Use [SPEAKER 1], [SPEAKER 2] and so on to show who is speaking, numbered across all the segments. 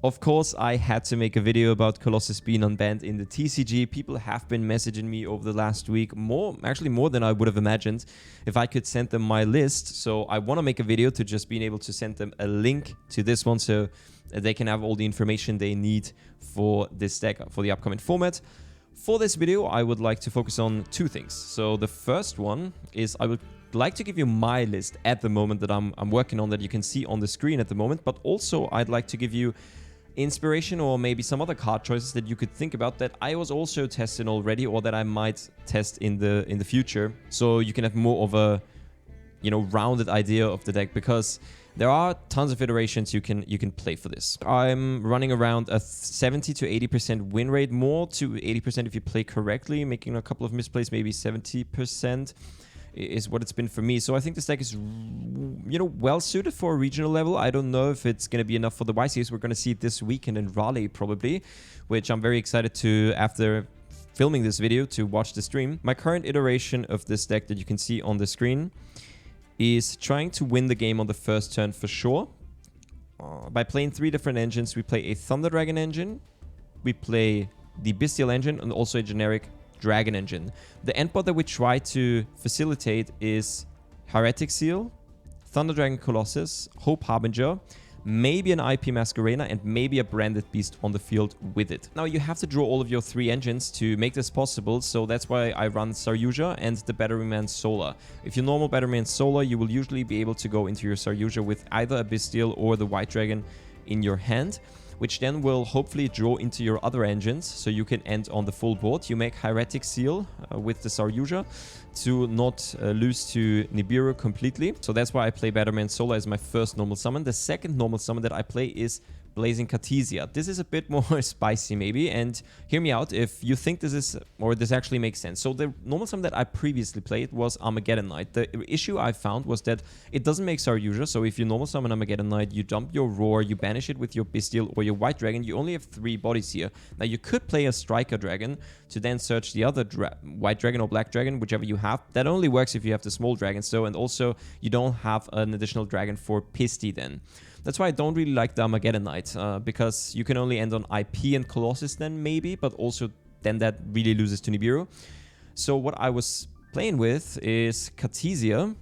[SPEAKER 1] Of course, I had to make a video about Colossus being unbanned in the TCG. People have been messaging me over the last week, actually more than I would have imagined, if I could send them my list. So I want to make a video to just being able to send them a link to this one so they can have all the information they need for this deck, for the upcoming format. For this video, I would like to focus on two things. So the first one is I would like to give you my list at the moment that I'm working on, that you can see on the screen at the moment, but also I'd like to give you inspiration or maybe some other card choices that you could think about that I was also testing already or that I might test in the future, so you can have more of a, you know, rounded idea of the deck, because there are tons of iterations you can play for this. I'm running around a 70 to 80% win rate, more to 80% if you play correctly, making a couple of misplays, maybe 70% is what it's been for me. So I think this deck is, you know, well suited for a regional level. I don't know if it's going to be enough for the YCs. We're going to see it this weekend in Raleigh probably, which I'm very excited to, after filming this video, to watch the stream. My current iteration of this deck that you can see on the screen is trying to win the game on the first turn for sure. By playing three different engines, we play a Thunder Dragon engine, we play the Bestial engine, and also a generic Dragon engine. The endboard that we try to facilitate is Heretic Seal, Thunder Dragon Colossus, Hope Harbinger, maybe an IP Masquerena, and maybe a Branded Beast on the field with it. Now you have to draw all of your three engines to make this possible, so that's why I run Saryuja and the Batteryman Solar. If you normal Batteryman Solar, you will usually be able to go into your Saryuja with either a Bestial or the White Dragon in your hand, which then will hopefully draw into your other engines, so you can end on the full board. You make Heretic Seal with the Saryuja to not lose to Nibiru completely. So that's why I play Batterman Solar as my first normal summon. The second normal summon that I play is Blazing Cartesia. This is a bit more spicy maybe, and hear me out if you think this is, or this actually makes sense. So the normal summon that I previously played was Armageddon Knight. The issue I found was that it doesn't make Saryuja, so if you normal summon Armageddon Knight, you dump your Roar, you banish it with your Bestial or your White Dragon, you only have 3 bodies here. Now you could play a Striker Dragon to then search the other White Dragon or Black Dragon, whichever you have. That only works if you have the small dragons though, and also you don't have an additional dragon for Pisty then. That's why I don't really like the Armageddon Knight, because you can only end on IP and Colossus then maybe, but also then that really loses to Nibiru. So what I was playing with is Cartesia.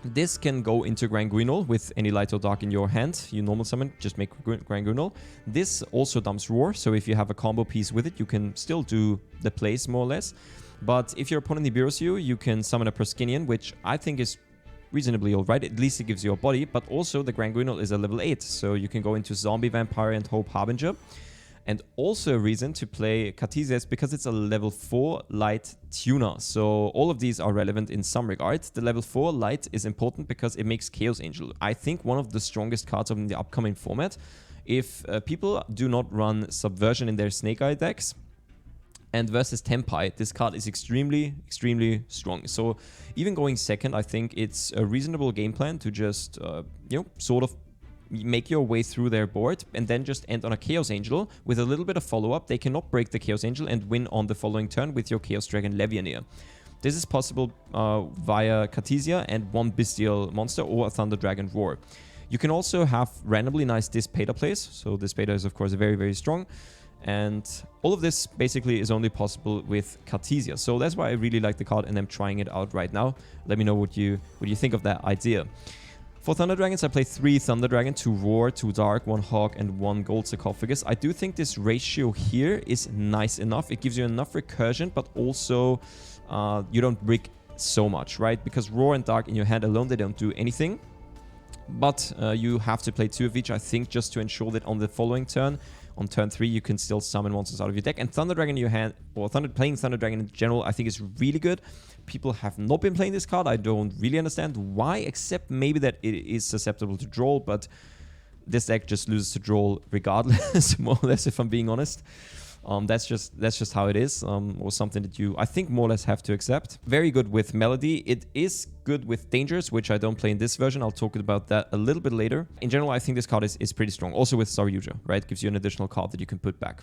[SPEAKER 1] This can go into Granguinol with any light or dark in your hand. You normal summon, just make Granguinol. This also dumps Roar, so if you have a combo piece with it, you can still do the plays more or less. But if your opponent Nibirus you, you can summon a Perskinian, which I think is reasonably alright. At least it gives you a body, but also the Granguinol is a level 8, so you can go into Zombie Vampire and Hope Harbinger. And also a reason to play Cartesia is because it's a level 4 light tuner. So all of these are relevant in some regard. The level 4 light is important because it makes Chaos Angel, I think, one of the strongest cards in the upcoming format. If people do not run Subversion in their Snake Eye decks, and versus Tempai, this card is extremely, extremely strong. So even going second, I think it's a reasonable game plan to just, you know, sort of make your way through their board and then just end on a Chaos Angel with a little bit of follow-up. They cannot break the Chaos Angel and win on the following turn with your Chaos Dragon Levianeer. This is possible via Cartesia and one Bestial monster or a Thunder Dragon Roar. You can also have randomly nice Dispater plays. So Dispater is of course very, very strong. And all of this basically is only possible with Cartesia. So that's why I really like the card and I'm trying it out right now. Let me know what you think of that idea. For Thunder Dragons, I play 3 Thunder Dragon, 2 Roar, 2 Dark, 1 Hawk, and 1 Gold Sarcophagus. I do think this ratio here is nice enough. It gives you enough recursion, but also you don't brick so much, right? Because Roar and Dark in your hand alone, they don't do anything. But you have to play 2 of each, I think, just to ensure that on the following turn, on turn 3, you can still summon monsters out of your deck. And Thunder Dragon in your hand, or playing Thunder Dragon in general, I think is really good. People have not been playing this card. I don't really understand why, except maybe that it is susceptible to draw, but this deck just loses to draw regardless, more or less, if I'm being honest. That's just how it is, or something that you, I think, more or less have to accept. Very good with Melody. It is good with Dangerous, which I don't play in this version. I'll talk about that a little bit later. In general, I think this card is pretty strong. Also with Saryuja, right? Gives you an additional card that you can put back.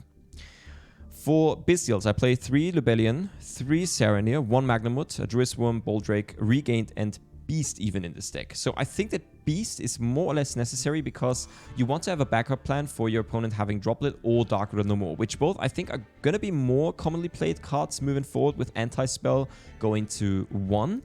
[SPEAKER 1] For Bestials, I play 3 Lubellion, 3 Saranir, 1 Magnamut, a Druisworm, Boldrake, Regained, and Beast even in this deck. So I think that Beast is more or less necessary because you want to have a backup plan for your opponent having Droplet or Dark Ruler no more, which both I think are going to be more commonly played cards moving forward, with Anti-Spell going to 1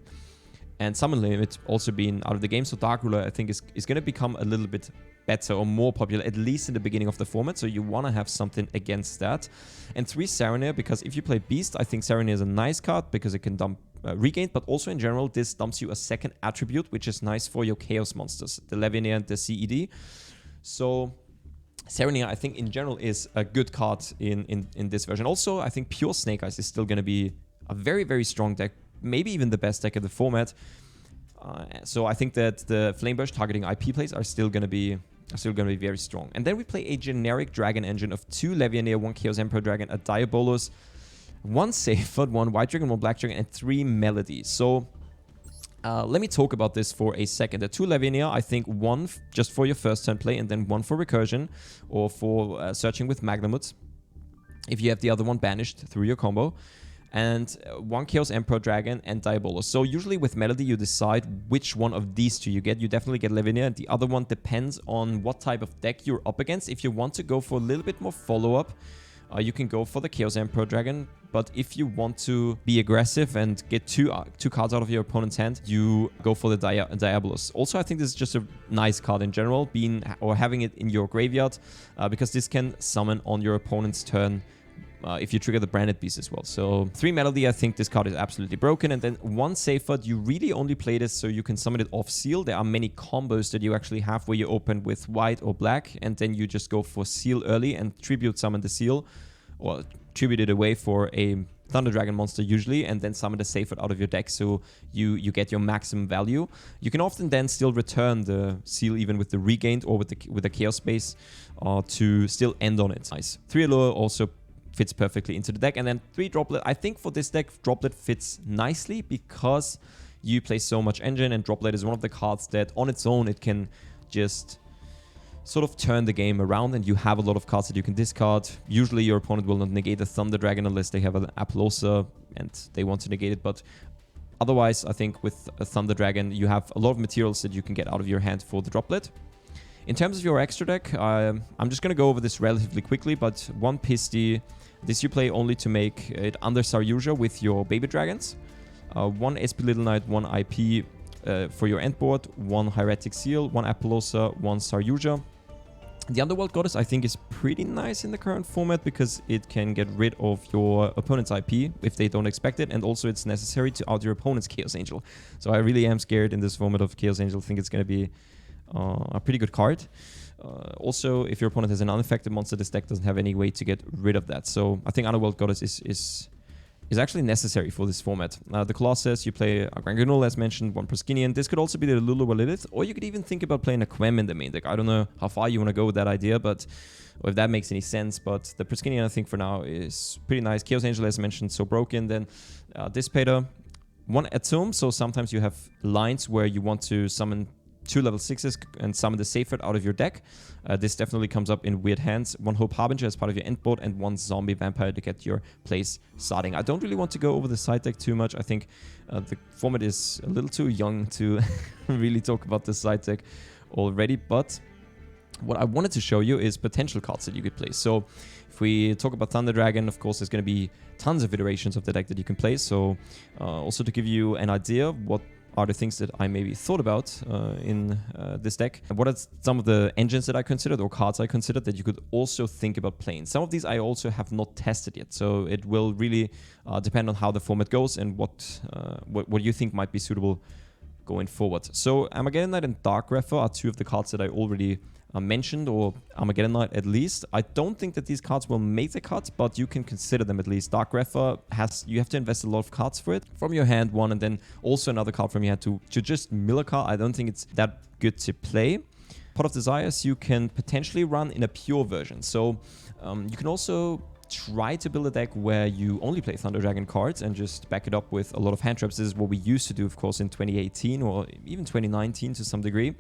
[SPEAKER 1] and Summon Limit also being out of the game. So Dark Ruler I think is going to become a little bit better or more popular, at least in the beginning of the format. So you want to have something against that. And 3 Saronir, because if you play Beast, I think Saronir is a nice card because it can dump Regain, but also in general, this dumps you a second attribute, which is nice for your Chaos monsters, the Levianeer and the CED. So Saronir, I think in general, is a good card in this version. Also, I think Pure Snake Eyes is still going to be a very, very strong deck, maybe even the best deck in the format. So I think that the Flameburst targeting IP plays are still going to be very strong. And then we play a generic Dragon Engine of 2 Levianeer, 1 Chaos Emperor Dragon, a Diabolus, 1 Seyfert, 1 White Dragon, 1 Black Dragon, and 3 Melody. So let me talk about this for a second. The 2 Levianeer, I think 1 just for your first turn play, and then 1 for recursion or for searching with Magnamut, if you have the other one banished through your combo. And 1 Chaos Emperor Dragon and Diabolus. So usually with Melody, you decide which one of these 2 you get. You definitely get Levianeer, and the other one depends on what type of deck you're up against. If you want to go for a little bit more follow-up, you can go for the Chaos Emperor Dragon. But if you want to be aggressive and get two cards out of your opponent's hand, you go for the Diabolus. Also, I think this is just a nice card in general, having it in your graveyard, because this can summon on your opponent's turn if you trigger the Branded Beast as well. So 3 Melody, I think this card is absolutely broken. And then 1 Seyfert, you really only play this so you can summon it off Seal. There are many combos that you actually have where you open with white or black, and then you just go for Seal early and tribute summon the Seal, or tribute it away for a Thunder Dragon monster usually, and then summon the Seyfert out of your deck so you get your maximum value. You can often then still return the Seal even with the Regained or with the Chaos Space to still end on it. Nice. 3 Allure also fits perfectly into the deck. And then 3 Droplet. I think for this deck, Droplet fits nicely because you play so much Engine, and Droplet is one of the cards that on its own, it can just sort of turn the game around, and you have a lot of cards that you can discard. Usually your opponent will not negate a Thunder Dragon unless they have an Apollousa and they want to negate it, but otherwise I think with a Thunder Dragon you have a lot of materials that you can get out of your hand for the Droplet. In terms of your extra deck, I'm just going to go over this relatively quickly, but 1 Pisty, this you play only to make it under Saryuja with your Baby Dragons. 1 SP Little Knight, 1 IP for your end board, 1 Hieratic Seal, 1 Apollousa, 1 Saryuja. The Underworld Goddess I think is pretty nice in the current format because it can get rid of your opponent's IP if they don't expect it, and also it's necessary to out your opponent's Chaos Angel. So I really am scared in this format of Chaos Angel. I think it's going to be a pretty good card. Also, if your opponent has an unaffected monster, this deck doesn't have any way to get rid of that. So I think Underworld Goddess is actually necessary for this format. The Colossus, you play a Grand Granule, as mentioned, 1 Proskinian. This could also be the Lulu Lilith, or you could even think about playing a Quem in the main deck. I don't know how far you want to go with that idea, or if that makes any sense, but the Proskinian, I think, for now is pretty nice. Chaos Angel, as mentioned, so broken. Then Dissipator, 1 Atom, so sometimes you have lines where you want to summon 2 level 6s and summon the Seyfert out of your deck. This definitely comes up in weird hands. 1 Hope Harbinger as part of your end board, and 1 Zombie Vampire to get your plays starting. I don't really want to go over the side deck too much. I think the format is a little too young to really talk about the side deck already, but what I wanted to show you is potential cards that you could play. So if we talk about Thunder Dragon, of course, there's going to be tons of iterations of the deck that you can play. So also to give you an idea of what are the things that I maybe thought about in this deck. What are some of the engines that I considered or cards I considered that you could also think about playing? Some of these I also have not tested yet, so it will really depend on how the format goes and what you think might be suitable going forward. So Armageddon Knight and Dark Refer are 2 of the cards that I already mentioned, or Armageddon Knight at least. I don't think that these cards will make the cut, but you can consider them at least. Dark Refer you have to invest a lot of cards for it from your hand, 1, and then also another card from your hand to just mill a card. I don't think it's that good to play. Pot of Desires you can potentially run in a pure version, so you can also try to build a deck where you only play Thunder Dragon cards and just back it up with a lot of hand traps. This is what we used to do, of course, in 2018 or even 2019 to some degree.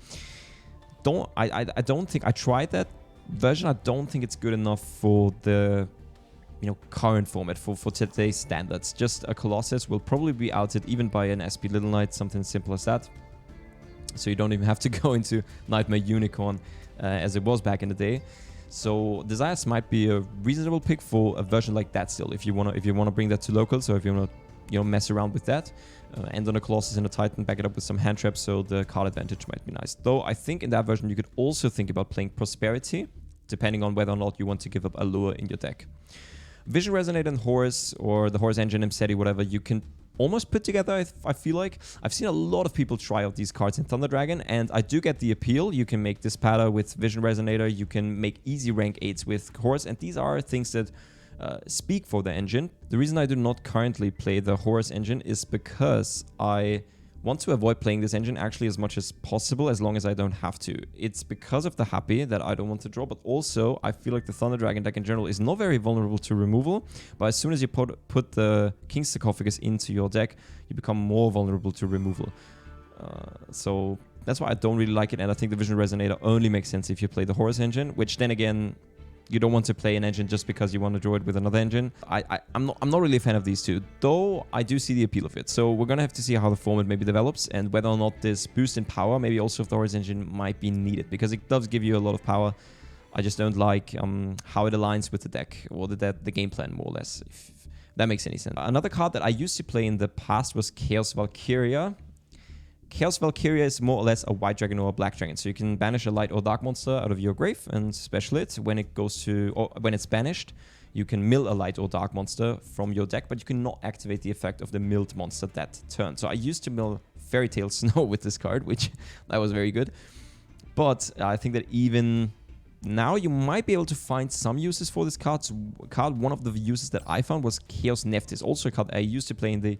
[SPEAKER 1] I don't think I tried that version. I don't think it's good enough for the current format for today's standards. Just a Colossus will probably be outed even by an SP Little Knight, something simple as that. So you don't even have to go into Nightmare Unicorn as it was back in the day. So Desires might be a reasonable pick for a version like that still, if you wanna bring that to local. So if you wanna mess around with that, end on a Colossus and a Titan, back it up with some hand traps, so the card advantage might be nice. Though I think in that version you could also think about playing Prosperity, depending on whether or not you want to give up Allure in your deck. Vision Resonator and Horus, or the Horus Engine, Imseti, whatever, you can almost put together, I feel like. I've seen a lot of people try out these cards in Thunder Dragon, and I do get the appeal. You can make Dispatter with Vision Resonator, you can make easy rank 8s with Horus, and these are things that speak for the engine. The reason I do not currently play the Horus engine is because I want to avoid playing this engine actually as much as possible, as long as I don't have to. It's because of the Happy that I don't want to draw, but also I feel like the Thunder Dragon deck in general is not very vulnerable to removal, but as soon as you put the King's Sarcophagus into your deck, you become more vulnerable to removal. So that's why I don't really like it, and I think the Vision Resonator only makes sense if you play the Horus engine, which then again, you don't want to play an engine just because you want to draw it with another engine. I'm not really a fan of these two, though I do see the appeal of it. So we're going to have to see how the format maybe develops, and whether or not this boost in power, maybe also of the Horus engine, might be needed, because it does give you a lot of power. I just don't like how it aligns with the deck, or the game plan, more or less, if that makes any sense. Another card that I used to play in the past was Chaos Valkyria. Chaos Valkyria is more or less a white dragon or a black dragon. So you can banish a light or dark monster out of your grave and special it. When it goes to, or when it's banished, you can mill a light or dark monster from your deck, but you cannot activate the effect of the milled monster that turn. So I used to mill Fairy Tail Snow with this card, which that was very good. But I think that even now you might be able to find some uses for this card. One of the uses that I found was Chaos Nephthys, also a card I used to play in the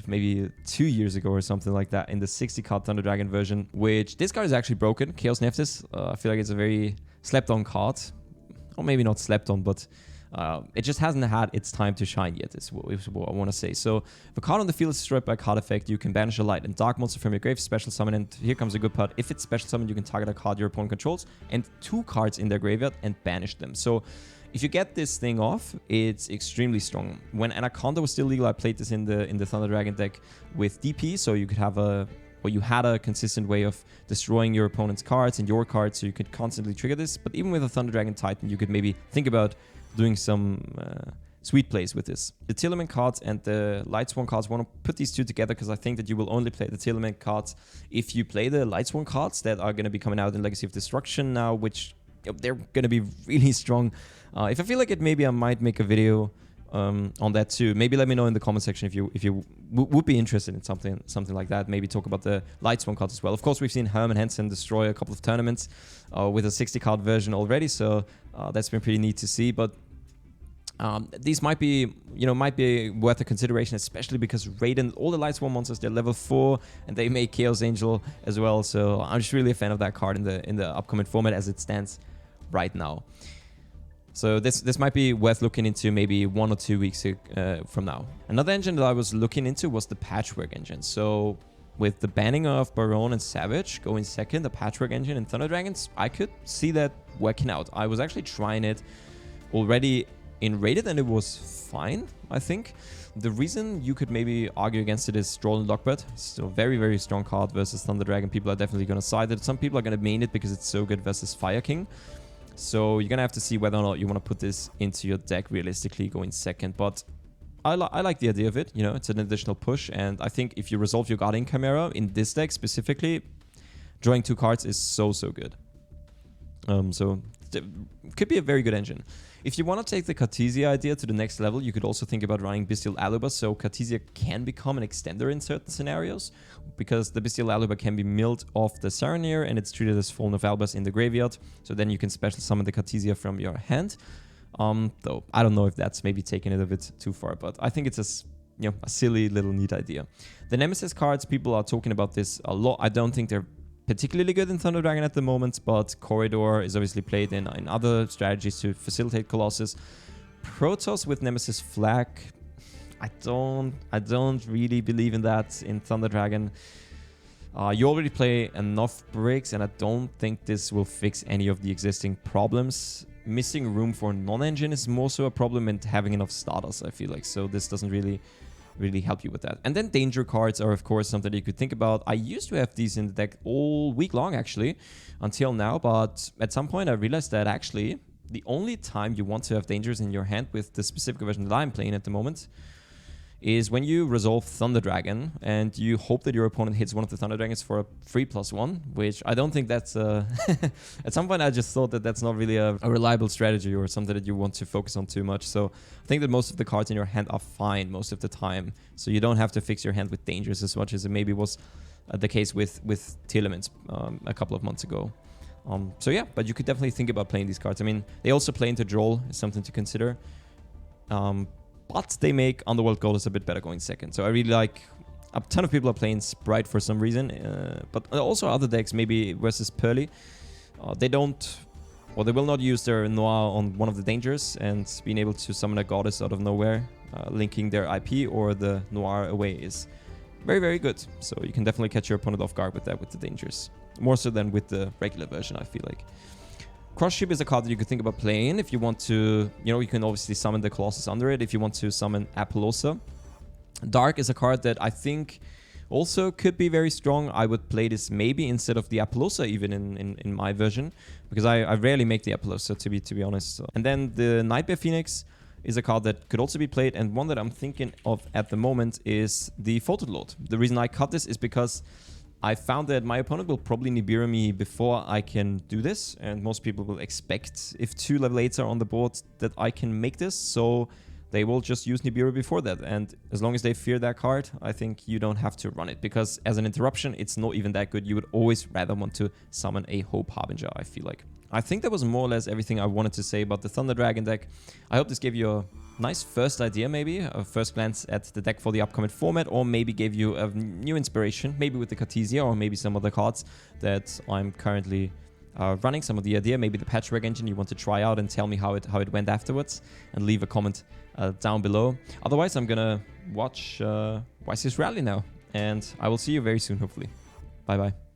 [SPEAKER 1] maybe 2 years ago or something like that, in the 60 card Thunder Dragon version, which this card is actually broken. Chaos Nephthys, I feel like it's a very slept on card, or maybe not slept on, but it just hasn't had its time to shine yet, is what I want to say. So if a card on the field is destroyed by a card effect, you can banish a light and dark monster from your grave, special summon, and here comes a good part. If it's special summon, you can target a card your opponent controls and 2 cards in their graveyard and banish them. So if you get this thing off, it's extremely strong. When Anaconda was still legal, I played this in the Thunder Dragon deck with DP, so you could have you had a consistent way of destroying your opponent's cards and your cards, so you could constantly trigger this. But even with a Thunder Dragon Titan, you could maybe think about doing some sweet plays with this. The Tearlament cards and the Lightsworn cards, want to put these two together because I think that you will only play the Tearlament cards if you play the Lightsworn cards that are going to be coming out in Legacy of Destruction now, which they're going to be really strong. If I feel like it, maybe I might make a video on that too. Maybe let me know in the comment section if you would be interested in something like that. Maybe talk about the Lightsworn cards as well. Of course, we've seen Hermann Hansen destroy a couple of tournaments with a 60 card version already, so that's been pretty neat to see. But these might be worth a consideration, especially because Raiden, all the Lightsworn monsters, they're level 4 and they make Chaos Angel as well. So I'm just really a fan of that card in the upcoming format as it stands right now. So this might be worth looking into maybe 1 or 2 weeks from now. Another engine that I was looking into was the Patchwork engine. So with the banning of Baron and Savage going second, the Patchwork engine in Thunder Dragons, I could see that working out. I was actually trying it already in Rated and it was fine, I think. The reason you could maybe argue against it is Stroll and Lockbird. Still a very, very strong card versus Thunder Dragon. People are definitely going to side it. Some people are going to main it because it's so good versus Fire King. So you're going to have to see whether or not you want to put this into your deck realistically going second. But I like the idea of it. You know, it's an additional push. And I think if you resolve your Guardian Chimera in this deck specifically, drawing 2 cards is so good. So it could be a very good engine. If you want to take the Cartesia idea to the next level, you could also think about running Bestial Aluba, so Cartesia can become an extender in certain scenarios, because the Bestial Aluba can be milled off the Saronir and it's treated as Fallen of Albus in the graveyard, so then you can special summon the Cartesia from your hand. Though I don't know if that's maybe taking it a bit too far, but I think it's a silly little neat idea. The Nemesis cards, people are talking about this a lot. I don't think they're particularly good in Thunder Dragon at the moment, but Corridor is obviously played in other strategies to facilitate Colossus. Protoss with Nemesis Flag, I don't really believe in that in Thunder Dragon. You already play enough bricks, and I don't think this will fix any of the existing problems. Missing room for non-engine is more so a problem, and having enough starters, I feel like. So this doesn't really really help you with that. And then danger cards are, of course, something that you could think about. I used to have these in the deck all week long, actually, until now. But at some point, I realized that actually the only time you want to have dangers in your hand with the specific version that I'm playing at the moment is when you resolve Thunder Dragon and you hope that your opponent hits one of the Thunder Dragons for a 3+1, which I don't think that's... at some point I just thought that that's not really a reliable strategy or something that you want to focus on too much. So I think that most of the cards in your hand are fine most of the time. So you don't have to fix your hand with dangers as much as it maybe was the case with Telements a couple of months ago. So yeah, but you could definitely think about playing these cards. I mean, they also play into Droll, is something to consider. But they make Underworld Goddess a bit better going second. So I really like... A ton of people are playing Sprite for some reason. But also other decks, maybe versus Pearly. They don't... Or they will not use their Noir on one of the dangers. And being able to summon a Goddess out of nowhere, linking their IP or the Noir away is very, very good. So you can definitely catch your opponent off guard with that, with the dangers. More so than with the regular version, I feel like. Cross-Ship is a card that you could think about playing if you want to, you know, you can obviously summon the Colossus under it if you want to summon Apollosa. Dark is a card that I think also could be very strong. I would play this maybe instead of the Apollosa even in my version, because I rarely make the Apollosa, to be honest. And then the Nightmare Phoenix is a card that could also be played, and one that I'm thinking of at the moment is the Photon Lord. The reason I cut this is because I found that my opponent will probably Nibiru me before I can do this, and most people will expect, if 2 level 8s are on the board, that I can make this, so they will just use Nibiru before that. And as long as they fear that card, I think you don't have to run it, because as an interruption, it's not even that good. You would always rather want to summon a Hope Harbinger, I feel like. I think that was more or less everything I wanted to say about the Thunder Dragon deck. I hope this gave you a nice first idea, maybe, a first glance at the deck for the upcoming format, or maybe gave you a new inspiration, maybe with the Cartesia or maybe some other cards that I'm currently running, some of the idea, maybe the Patchwork engine you want to try out and tell me how it went afterwards, and leave a comment down below. Otherwise, I'm gonna watch YCS Rally now, and I will see you very soon, hopefully. Bye-bye.